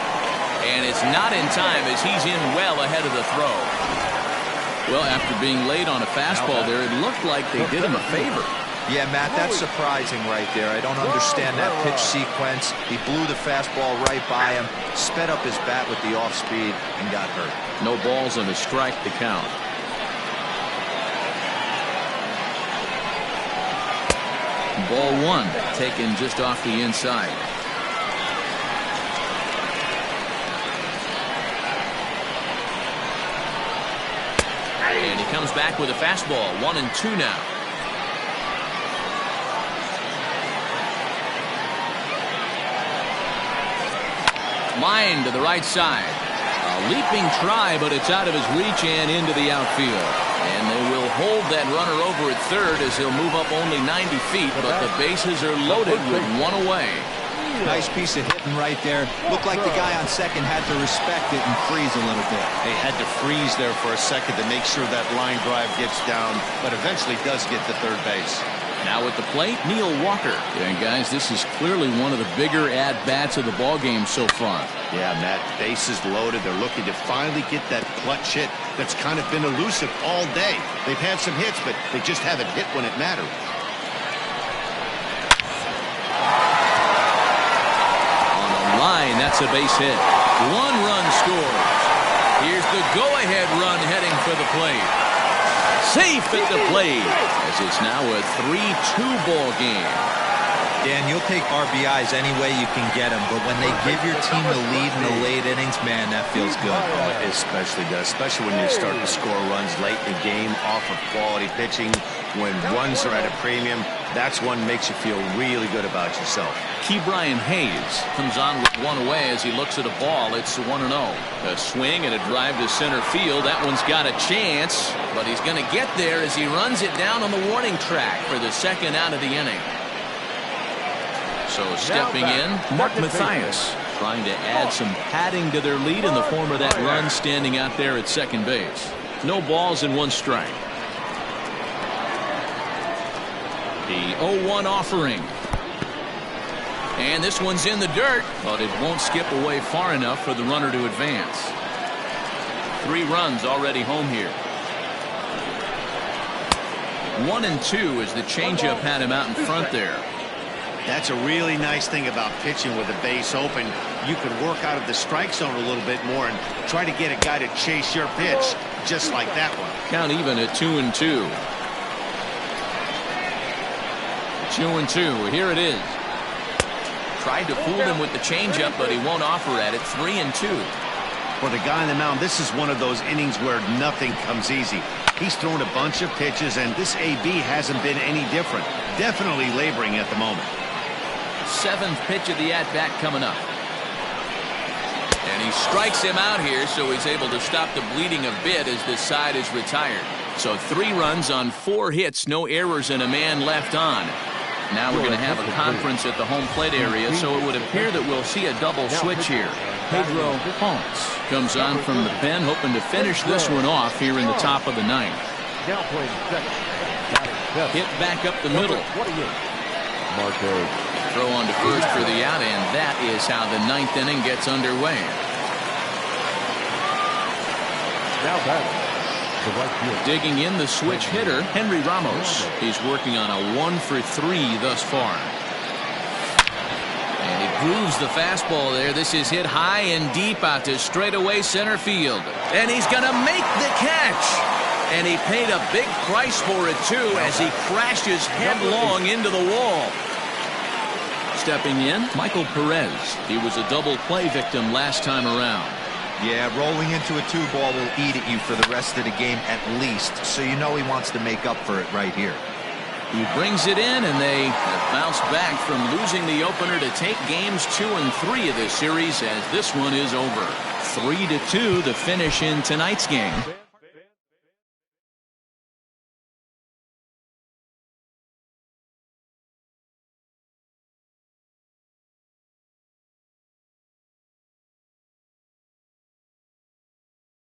And it's not in time as he's in well ahead of the throw. Well, after being late on a fastball there, it looked like they did him a favor. Yeah, Matt, that's surprising right there. I don't understand that pitch sequence. He blew the fastball right by him, sped up his bat with the off speed, and got hurt. No balls and a strike to count. Ball one, taken just off the inside. And he comes back with a fastball. 1-2 now. Line to the right side. A leaping try, but it's out of his reach and into the outfield. And they will hold that runner over at third as he'll move up only 90 feet, but the bases are loaded with one away. Nice piece of hitting right there. Looked like the guy on second had to respect it and freeze a little bit. They had to freeze there for a second to make sure that line drive gets down, but eventually does get to third base. Now at the plate, Neil Walker. And guys, this is clearly one of the bigger at-bats of the ballgame so far. Yeah, Matt, bases loaded. They're looking to finally get that clutch hit that's kind of been elusive all day. They've had some hits, but they just haven't hit when it mattered. Line, that's a base hit. One run scores. Here's the go-ahead run heading for the plate. Safe at the plate as it's now a 3-2 ball game. Dan, you'll take RBIs any way you can get them, but when they give your team the lead in the late innings, man, that feels good. It especially does, especially when you start to score runs late in the game off of quality pitching. When runs are at a premium, that's one makes you feel really good about yourself. Brian Hayes comes on with one away as he looks at a ball. It's 1-0. A swing and a drive to center field. That one's got a chance, but he's going to get there as he runs it down on the warning track for the second out of the inning. So stepping in, Mark Mathias trying to add some padding to their lead in the form of that run standing out there at second base. No balls and one strike. The 0-1 offering. And this one's in the dirt, but it won't skip away far enough for the runner to advance. 3 runs already home here. 1-2 as the changeup had him out in front there. That's a really nice thing about pitching with the base open. You can work out of the strike zone a little bit more and try to get a guy to chase your pitch, just like that one. Count even at 2-2. 2-2. Here it is. Tried to fool him with the changeup, but he won't offer at it. 3-2. For the guy on the mound, this is one of those innings where nothing comes easy. He's thrown a bunch of pitches, and this AB hasn't been any different. Definitely laboring at the moment. 7th pitch of the at-bat coming up. And he strikes him out here, so he's able to stop the bleeding a bit as this side is retired. So 3 runs on 4 hits, no errors, and a man left on. Now we're going to have a conference at the home plate area, so it would appear that we'll see a double switch here. Pedro Ponce comes on from the pen, hoping to finish this one off here in the top of the 9th. Hit back up the middle. Throw on to first for the out, and that is how the 9th inning gets underway. Now batting. Digging in the switch hitter, Henry Ramos. He's working on a 1-for-3 thus far. And he grooves the fastball there. This is hit high and deep out to straightaway center field. And he's going to make the catch. And he paid a big price for it, too, as he crashes headlong into the wall. Stepping in, Michael Perez. He was a double play victim last time around. Yeah, rolling into a 2-ball will eat at you for the rest of the game at least, so you know he wants to make up for it right here. He brings it in, and they have bounced back from losing the opener to take games 2 and 3 of this series, as this one is over. 3-2 the finish in tonight's game.